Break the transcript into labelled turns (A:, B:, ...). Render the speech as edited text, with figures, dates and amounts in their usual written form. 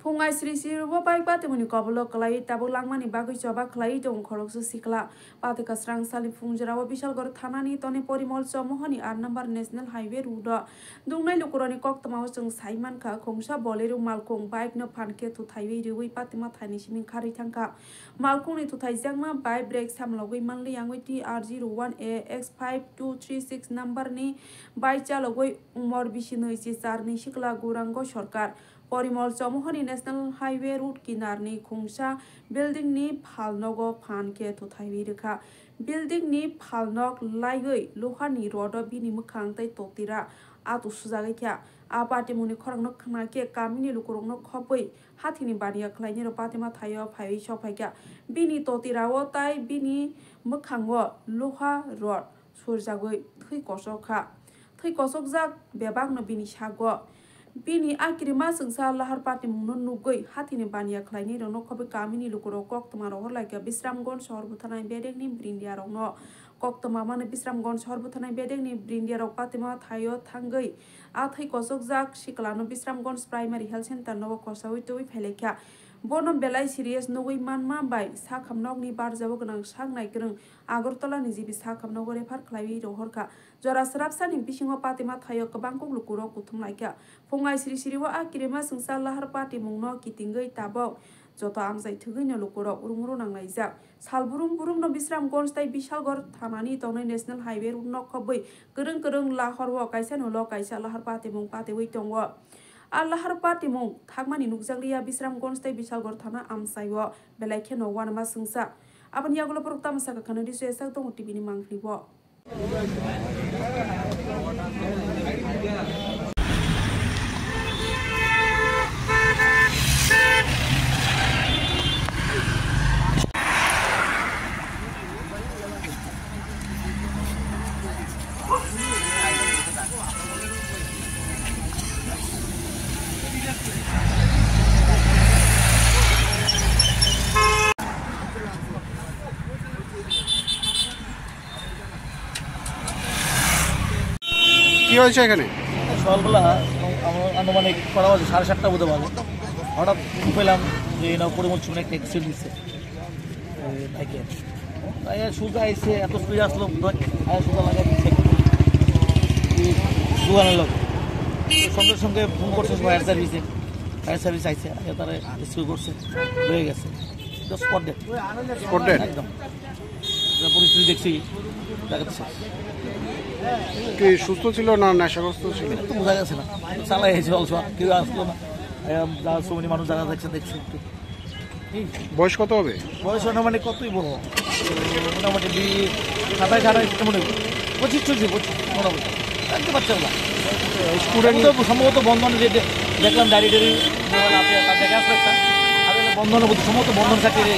A: Fungai Sri Sri Ruba Bike Batimuni Kobolo Kalai, Tabu Langmani Bagu Joba Klai, Don Koroksu Sikla, Patika Strang Sali Funjara, Bishal Gor Tanani, Tony Porimol Somohoni, R number National Highway Ruda, Dungai Lukurani Kok the Mouse and Simon Ka, Kongsha Bolero Malkong, Bike no Panke to Taiwi, Rui Patima Tanishimin Karitanka, Malkoni to Taizama, by breaks Hamlowi Manly Angwiti R01A X5236 number ni, by Chalaway Umor Bishino Sarni Shikla Gurango Shorkar. Porimol Somohoni National Highway Route Kinarni Kungsha Building ni Palnogo Panke to Taivirika Building ni Palnog Laigai Luhani Roda Bini Mukangtai Totira Atu Suzagakia Apatimuni Korno Kanake Kamini Lukurno Kopui Hatini Badia Kleiner Patima Tayo Pai Shopaka Bini Totira Wotai Bini Mukango Luha Road Surzagui Trikosoka Trikosokzak Bebag no Bini Shago Bini akirima sengsa lahar pati mungnon nugoi hatini bania klaini rono kobe kamini lukuro kok tomaro horlaika Bisramgon shor buthanai bedek ni brindia rono kok tomama ne Bisramgon shor buthanai bedek ni brindia rok patima thayo thangai athai kosok jak shiklano Bisramgon primary health center no kosawi toi phelekha Bonum belai serious nogoi manma bai sakhamnog ni bar jabo gnang sangnai greng Agartala ni jibi sakhamnog refer khlai rohorka jora sarapsa ni bisingo patima thayo kabangkok lukuro kuthumlaika Fungai Sri Sri wa akirema sengsa lahar pati mungno kitingai tabok joto amjai thugui no lukuro urungro nanglaijak salburum burum no Bisramgon stai Bishalgor thanani tongnai national highway no khoboi kereng kereng lahar wa kaisa no lo kaisa lahar pati mung pati wei tongo Allahar pati mung thakmani nukjakliya Bisramgon stai Bishalgor thana amsaiwo belai no wanama sengsa abani yagulo prokta masaka kanadi sesak tong tv ni mangklibo
B: কি হয়েছে এখানে
C: সকালবেলা আনুমানিক 7:30টা বোধ হবে হঠাৎ পেলাম যে না পরিমল ছুনে একটা অ্যাক্সিডেন্ট হয়েছে বাইকে তাই সুজা আইসে এত স্পিড আসলো সুজা লাগাই দিচ্ছে দোকানের লোক সঙ্গে সঙ্গে ফোন করছে ফায়ার সার্ভিস আইসে তারা রেস্কিউ করছে হয়ে গেছে স্পট ডেট একদম পরিস্থিতি দেখছি দেখাচ্ছে
B: কি সুস্থ ছিল না নেশাগ্রস্ত ছিল
C: তো বোঝা গেছে না চালাই হয়েছে অল্প কেউ আসলো না যারা শ্রমিক মানুষ যারা দেখছে একটু
B: বয়স কত হবে
C: বয়স মানে কতই বলবো মোটামুটি 27-28 মনে 25 মোটামুটি জানতে পারছে না স্টুডেন্ট সম্ভবত বন্ধনে যে দেখলাম ডায়েরি দেখা আসলো একটা বন্ধনের সম্ভবত বন্ধন চাকরি